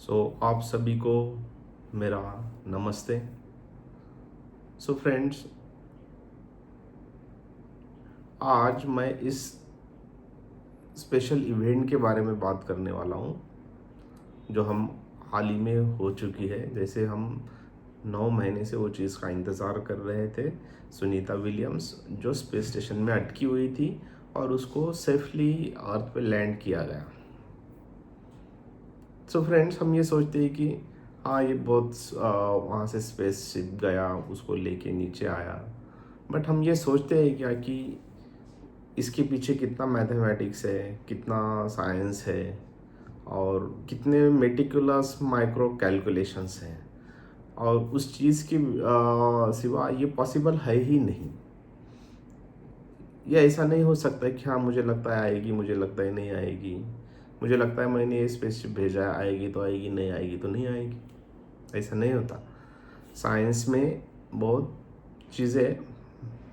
आप सभी को मेरा नमस्ते। फ्रेंड्स, आज मैं इस स्पेशल इवेंट के बारे में बात करने वाला हूँ जो हम हाल ही में हो चुकी है। जैसे हम 9 महीने से वो चीज़ का इंतज़ार कर रहे थे। सुनीता विलियम्स जो स्पेस स्टेशन में अटकी हुई थी और उसको सेफली अर्थ पे लैंड किया गया। फ्रेंड्स, हम ये सोचते हैं कि हाँ, ये बहुत वहाँ से स्पेस शिप गया, उसको लेके नीचे आया। बट हम ये सोचते हैं क्या कि इसके पीछे कितना मैथमेटिक्स है, कितना साइंस है और कितने मेटिकुलस माइक्रो कैलकुलेशंस हैं, और उस चीज़ की सिवा ये पॉसिबल है ही नहीं। ये ऐसा नहीं हो सकता कि हाँ, मुझे लगता है आएगी, मुझे लगता है नहीं आएगी, मुझे लगता है मैंने ये स्पेसशिप भेजा है, आएगी तो आएगी, नहीं आएगी तो नहीं आएगी। ऐसा नहीं होता। साइंस में बहुत चीज़ें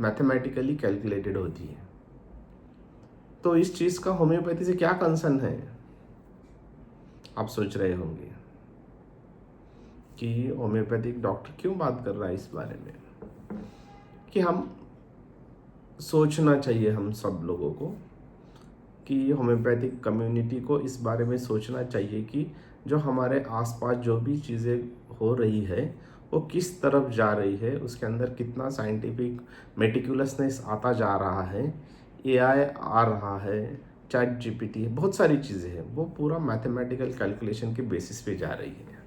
मैथमेटिकली कैलकुलेटेड होती है। तो इस चीज़ का होम्योपैथी से क्या कंसर्न है, आप सोच रहे होंगे कि होम्योपैथिक डॉक्टर क्यों बात कर रहा है इस बारे में। कि हम सोचना चाहिए, हम सब लोगों को, कि होम्योपैथिक कम्युनिटी को इस बारे में सोचना चाहिए कि जो हमारे आसपास जो भी चीज़ें हो रही है वो किस तरफ जा रही है, उसके अंदर कितना साइंटिफिक मेटिकुलसनेस आता जा रहा है, एआई आ रहा है, चैट जीपीटी है, बहुत सारी चीज़ें हैं, वो पूरा मैथमेटिकल कैलकुलेशन के बेसिस पे जा रही है।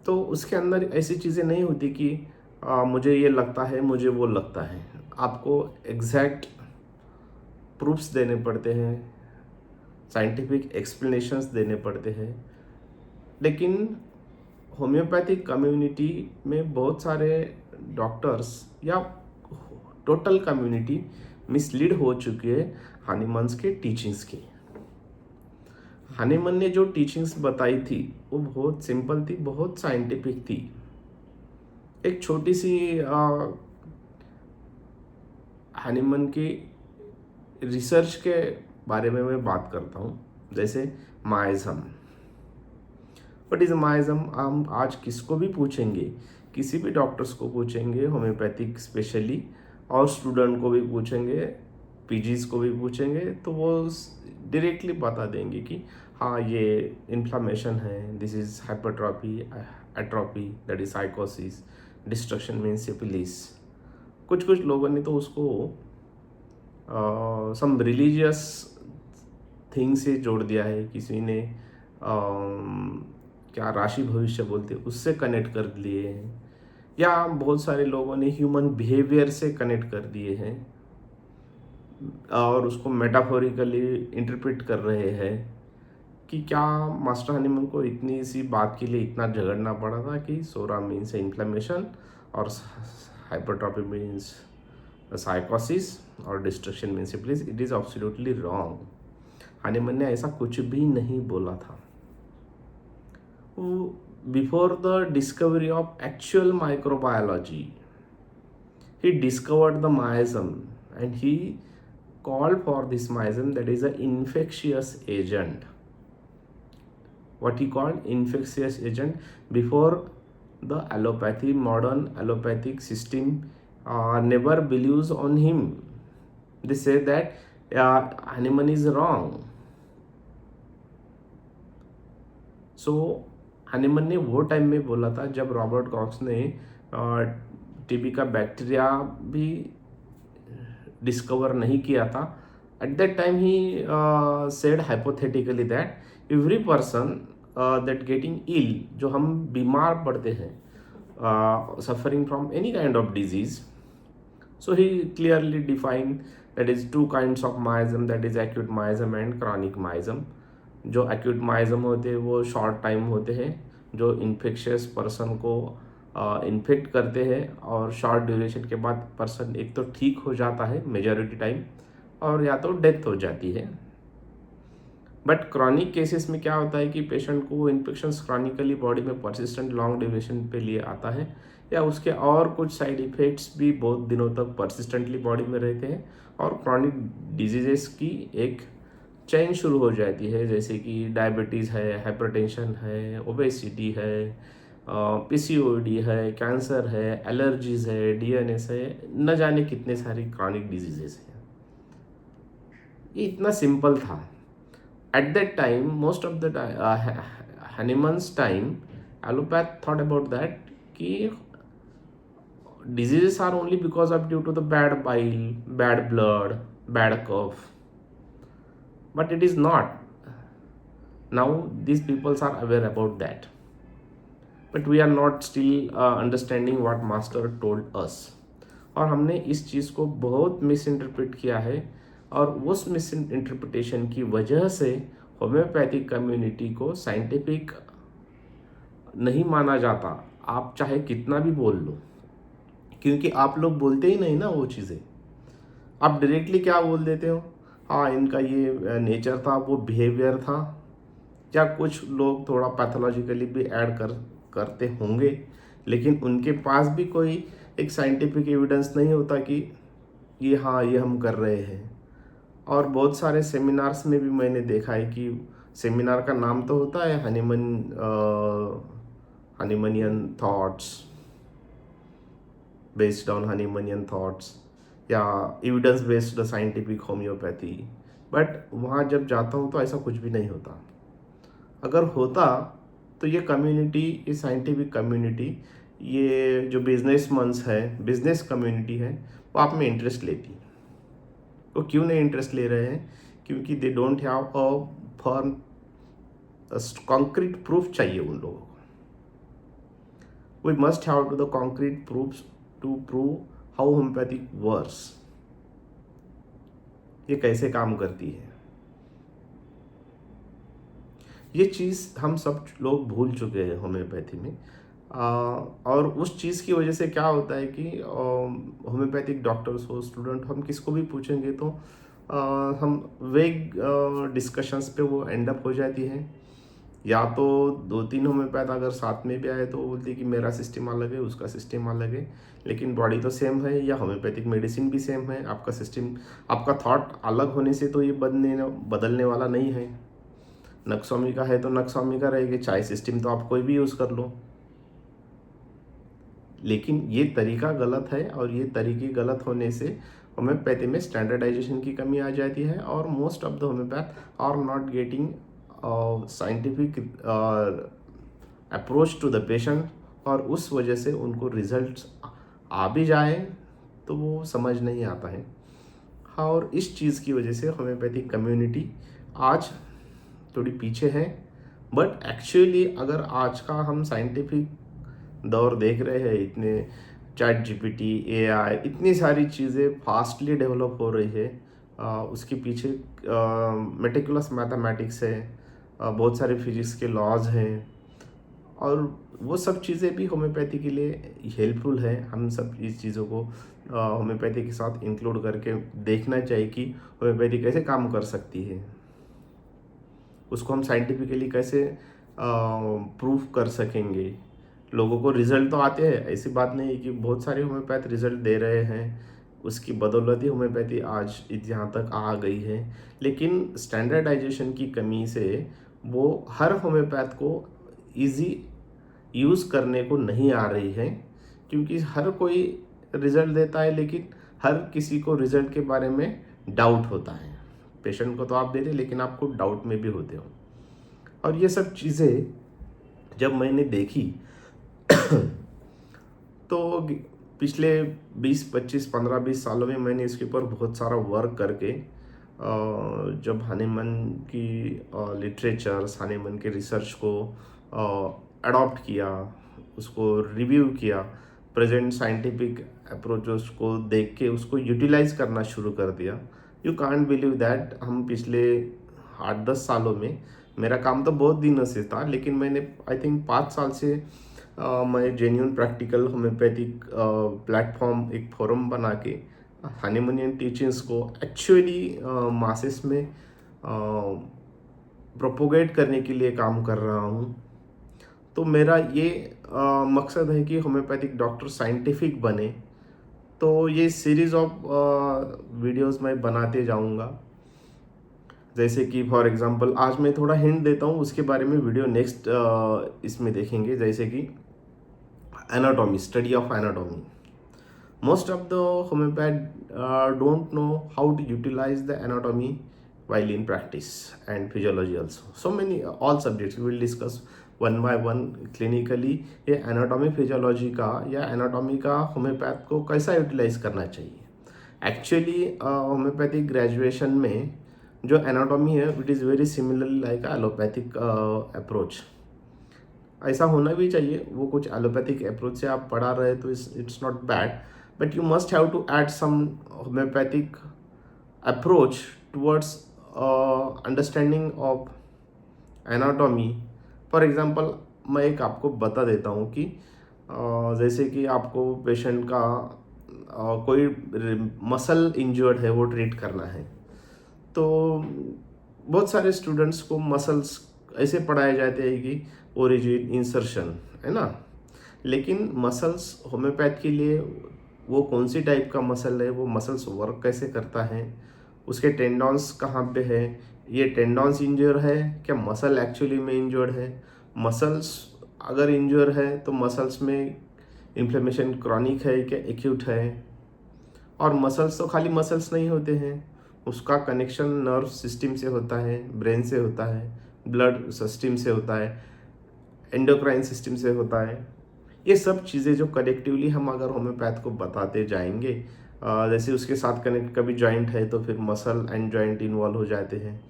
तो उसके अंदर ऐसी चीज़ें नहीं होती कि मुझे ये लगता है, मुझे वो लगता है। आपको एग्जैक्ट प्रूफ्स देने पड़ते हैं, साइंटिफिक एक्सप्लेनेशंस देने पड़ते हैं। लेकिन होम्योपैथिक कम्युनिटी में बहुत सारे डॉक्टर्स या टोटल कम्युनिटी मिसलीड हो चुकी है हनीमन्स के टीचिंग्स की। हनीमन ने जो टीचिंग्स बताई थी वो बहुत सिंपल थी, बहुत साइंटिफिक थी। एक छोटी सी हनीमन की रिसर्च के बारे में मैं बात करता हूँ। जैसे माइज़म, व्हाट इज़ माइज़म, हम आज किसको भी पूछेंगे, किसी भी डॉक्टर्स को पूछेंगे होम्योपैथिक स्पेशली, और स्टूडेंट को भी पूछेंगे, पीजीज को भी पूछेंगे, तो वो डायरेक्टली बता देंगे कि हाँ, ये इन्फ्लामेशन है, this is hypertrophy, atrophy that is साइकोसिस, डिस्ट्रक्शन मीन्स सिफिलिस। कुछ कुछ लोगों ने तो उसको सम रिलीजियस थिंग से जोड़ दिया है। किसी ने क्या राशि भविष्य बोलते उससे कनेक्ट कर लिए हैं, या बहुत सारे लोगों ने ह्यूमन बिहेवियर से कनेक्ट कर दिए हैं और उसको मेटाफोरिकली इंटरप्रेट कर रहे हैं कि क्या मास्टर हनीमन को इतनी सी बात के लिए इतना झगड़ना पड़ा था कि सोरा मीन्स इन्फ्लेमेशन और हाइपरट्रॉपी मीन्स साइकोसिस और destruction means syphilis. It is absolutely wrong. Hahnemann ने ऐसा कुछ भी नहीं बोला था। Before the discovery of actual microbiology, he discovered the miasm and he called for this miasm that is an infectious agent. What he called infectious agent. Before the allopathy, modern allopathic system never believes on him. They say that Hahnemann is wrong. So Hahnemann ने वो time में बोला था जब Robert Cox ने TB का bacteria भी discover नहीं किया था। At that time he said hypothetically that every person that getting ill, जो हम बीमार पड़ते हैं suffering from any kind of disease, so he clearly define that is two kinds of miasm, that is acute miasm and chronic miasm. जो acute miasm होते हैं वो short time होते हैं, जो इन्फेक्शियस पर्सन को इन्फेक्ट करते हैं और शॉर्ट ड्यूरेशन के बाद पर्सन एक तो ठीक हो जाता है मेजॉरिटी टाइम, और या तो डेथ हो जाती है। बट क्रॉनिक केसेस में क्या होता है कि पेशेंट को इन्फेक्शंस क्रॉनिकली बॉडी में परसिस्टेंट लॉन्ग ड्यूरेशन पे लिए आता है, या उसके और कुछ साइड इफ़ेक्ट्स भी बहुत दिनों तक परसिस्टेंटली बॉडी में रहते हैं, और क्रॉनिक डिजीजेस की एक चेन शुरू हो जाती है, जैसे कि डायबिटीज़ है, हाइपरटेंशन है, ओबेसिटी है, पीसीओडी है, कैंसर है, एलर्जीज है, डीएनएस है, न जाने कितने सारी क्रॉनिक डिजीजेस हैं। ये इतना सिंपल था at that time. Most of the Hahnemann's time allopath thought about that कि diseases are only because of due to the bad bile, bad blood, bad cough, but it is not. Now these peoples are aware about that, but we are not still understanding what master told us. और हमने इस चीज़ को बहुत miss interpret किया है, और उस miss interpretation की वजह से होम्योपैथिक कम्युनिटी को साइंटिफिक नहीं माना जाता। आप चाहे कितना भी बोल लो, क्योंकि आप लोग बोलते ही नहीं ना वो चीज़ें। आप डायरेक्टली क्या बोल देते हो, हाँ इनका ये नेचर था, वो बिहेवियर था, या कुछ लोग थोड़ा पैथोलॉजिकली भी ऐड करते होंगे, लेकिन उनके पास भी कोई एक साइंटिफिक एविडेंस नहीं होता कि ये हाँ ये हम कर रहे हैं। और बहुत सारे सेमिनार्स में भी मैंने देखा है कि सेमिनार का नाम तो होता है हनीमनियन थॉट्स, बेस्ड ऑन हनीमनियन थॉट्स, या evidence based scientific homeopathy, but वहाँ जब जाता हूँ तो ऐसा कुछ भी नहीं होता। अगर होता तो ये कम्युनिटी, ये साइंटिफिक कम्युनिटी, ये जो बिजनेसमैन्स है, बिजनेस कम्युनिटी है, वो आप में इंटरेस्ट लेती। वो क्यों नहीं इंटरेस्ट ले रहे हैं? क्योंकि they don't have a firm concrete proof चाहिए उन लोगों को। We must have to the concrete proofs to prove how homeopathic works, ये कैसे काम करती है। ये चीज़ हम सब लोग भूल चुके हैं होम्योपैथी में। और उस चीज़ की वजह से क्या होता है कि होम्योपैथिक डॉक्टर्स हो, स्टूडेंट, हम किसको भी पूछेंगे तो हम वेग डिस्कशंस पे वो एंड अप हो जाती है। या तो 2-3 होम्योपैथ अगर साथ में भी आए तो वो बोलते हैं कि मेरा सिस्टम अलग है, उसका सिस्टम अलग है, लेकिन बॉडी तो सेम है, या होम्योपैथिक मेडिसिन भी सेम है। आपका सिस्टम, आपका थॉट अलग होने से तो ये बदलने वाला नहीं है। नक्सवामी का है तो नक्सवामी का रहेगी, चाहे सिस्टम तो आप कोई भी यूज़ कर लो। लेकिन ये तरीका गलत है, और ये तरीके गलत होने से होम्योपैथी में स्टैंडर्डाइजेशन की कमी आ जाती है, और most of the homeopath are not getting scientific approach to the patient, और उस वजह से उनको रिजल्ट्स आ भी जाए तो वो समझ नहीं आता है। हाँ, और इस चीज़ की वजह से होम्योपैथिक कम्युनिटी आज थोड़ी पीछे है। बट एक्चुअली अगर आज का हम साइंटिफिक दौर देख रहे हैं, इतने चैट जीपीटी, एआई, इतनी सारी चीज़ें फास्टली डेवलप हो रही है, उसके पीछे मेटिकुलस मैथमेटिक्स है, बहुत सारे फिजिक्स के लॉज हैं, और वो सब चीज़ें भी होम्योपैथी के लिए हेल्पफुल है। हम सब इस चीज़ों को होम्योपैथी के साथ इंक्लूड करके देखना चाहिए कि होम्योपैथी कैसे काम कर सकती है, उसको हम साइंटिफिकली कैसे प्रूफ कर सकेंगे। लोगों को रिजल्ट तो आते हैं, ऐसी बात नहीं है कि बहुत सारे होम्योपैथ रिजल्ट दे रहे हैं, उसकी बदौलत ही होम्योपैथी आज यहाँ तक आ गई है। लेकिन स्टैंडर्डाइजेशन की कमी से वो हर होम्योपैथ को इजी यूज़ करने को नहीं आ रही है, क्योंकि हर कोई रिजल्ट देता है, लेकिन हर किसी को रिजल्ट के बारे में डाउट होता है। पेशेंट को तो आप दे दें, लेकिन आपको डाउट में भी होते हो। और ये सब चीज़ें जब मैंने देखी तो पिछले 20-25, 15-20 सालों में मैंने इसके ऊपर बहुत सारा वर्क करके जब हनीमन की लिटरेचर्स, हनीमन के रिसर्च को अडॉप्ट किया, उसको रिव्यू किया, प्रेजेंट साइंटिफिक अप्रोचेस को देख के उसको यूटिलाइज करना शुरू कर दिया। यू कांट बिलीव दैट हम पिछले 8-10 सालों में, मेरा काम तो बहुत दिनों से था, लेकिन मैंने आई थिंक 5 साल से मैं जेन्यून प्रैक्टिकल होम्योपैथिक प्लेटफॉर्म, एक फोरम बना के हनीमनियन टीचिंग्स को एक्चुअली मासेस में प्रोपोगेट करने के लिए काम कर रहा हूँ। तो मेरा ये मकसद है कि होम्योपैथिक डॉक्टर साइंटिफिक बने। तो ये सीरीज़ ऑफ वीडियोस मैं बनाते जाऊँगा। जैसे कि फॉर एग्जांपल आज मैं थोड़ा हिंट देता हूँ, उसके बारे में वीडियो नेक्स्ट इसमें देखेंगे। जैसे कि anatomy, study of anatomy. Most of the homeopath don't know how to utilize the anatomy while in practice and physiology also. So many all subjects we will discuss one by one clinically। ये anatomy physiology का या anatomy का homeopath को कैसा utilise करना चाहिए। Actually homeopathic graduation में जो एनाटॉमी है it is very similar like allopathic approach. ऐसा होना भी चाहिए, वो कुछ एलोपैथिक अप्रोच से आप पढ़ा रहे तो it's not bad, but you must have to add some homeopathic approach towards understanding of anatomy. For example मैं एक आपको बता देता हूँ कि जैसे कि आपको पेशेंट का कोई मसल इंजर्ड है वो ट्रीट करना है, तो बहुत सारे स्टूडेंट्स को मसल्स ऐसे पढ़ाए जाते हैं कि ओरिजिन, इंसर्शन, है ना। लेकिन मसल्स होम्योपैथ के लिए वो कौन सी टाइप का मसल है, वो मसल्स वर्क कैसे करता है, उसके टेंडॉन्स कहाँ पे है, ये टेंडॉन्स इंजर है क्या मसल एक्चुअली में इंजर्ड है, मसल्स अगर इंजर है तो मसल्स में इन्फ्लेमेशन क्रॉनिक है क्या एक्यूट है। और मसल्स तो खाली मसल्स नहीं होते हैं, उसका कनेक्शन नर्व सिस्टम से होता है, ब्रेन से होता है, ब्लड सिस्टम से होता है, एंडोक्राइन सिस्टम से होता है। ये सब चीज़ें जो कलेक्टिवली हम अगर होम्योपैथ को बताते जाएंगे, जैसे उसके साथ कनेक्ट कभी जॉइंट है तो फिर मसल एंड जॉइंट इन्वॉल्व हो जाते हैं,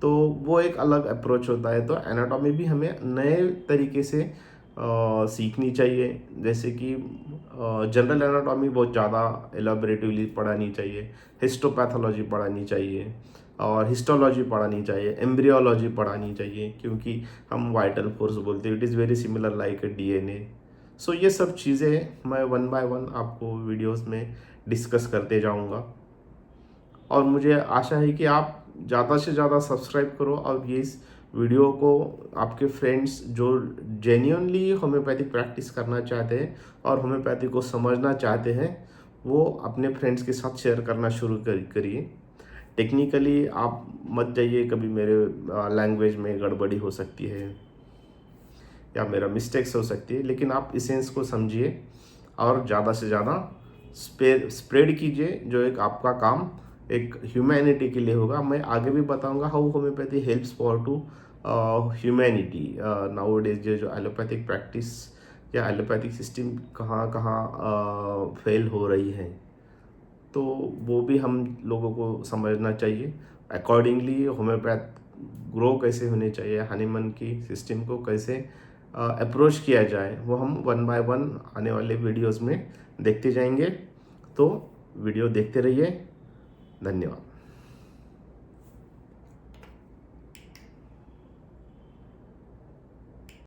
तो वो एक अलग अप्रोच होता है। तो एनाटॉमी भी हमें नए तरीके से सीखनी चाहिए। जैसे कि जनरल एनाटॉमी बहुत ज़्यादा एलाबोरेटिवली पढ़ानी चाहिए, हिस्टोपैथोलॉजी पढ़ानी चाहिए और हिस्टोलॉजी पढ़ानी चाहिए, एम्ब्रियोलॉजी पढ़ानी चाहिए, क्योंकि हम वाइटल फोर्स बोलते हैं, it is very similar like DNA. So ये सब चीज़ें मैं वन बाय वन आपको वीडियोस में डिस्कस करते जाऊंगा, और मुझे आशा है कि आप ज़्यादा से ज़्यादा सब्सक्राइब करो और ये इस वीडियो को आपके फ्रेंड्स जो जेन्युइनली होम्योपैथिक प्रैक्टिस करना चाहते हैं और होम्योपैथी को समझना चाहते हैं, वो अपने फ्रेंड्स के साथ शेयर करना शुरू करिए। टेक्निकली आप मत जाइए, कभी मेरे लैंग्वेज में गड़बड़ी हो सकती है या मेरा मिस्टेक्स हो सकती है, लेकिन आप इसेंस को समझिए और ज़्यादा से ज़्यादा स्प्रेड कीजिए, जो एक आपका काम एक ह्यूमैनिटी के लिए होगा। मैं आगे भी बताऊंगा how homeopathy helps for to humanity. Nowadays जो एलोपैथिक प्रैक्टिस या एलोपैथिक सिस्टम कहाँ कहाँ फेल हो रही है, तो वो भी हम लोगों को समझना चाहिए। अकॉर्डिंगली होम्योपैथ ग्रो कैसे होने चाहिए, हनीमन की सिस्टम को कैसे अप्रोच किया जाए, वो हम वन बाय वन आने वाले वीडियोस में देखते जाएंगे। तो वीडियो देखते रहिए। धन्यवाद।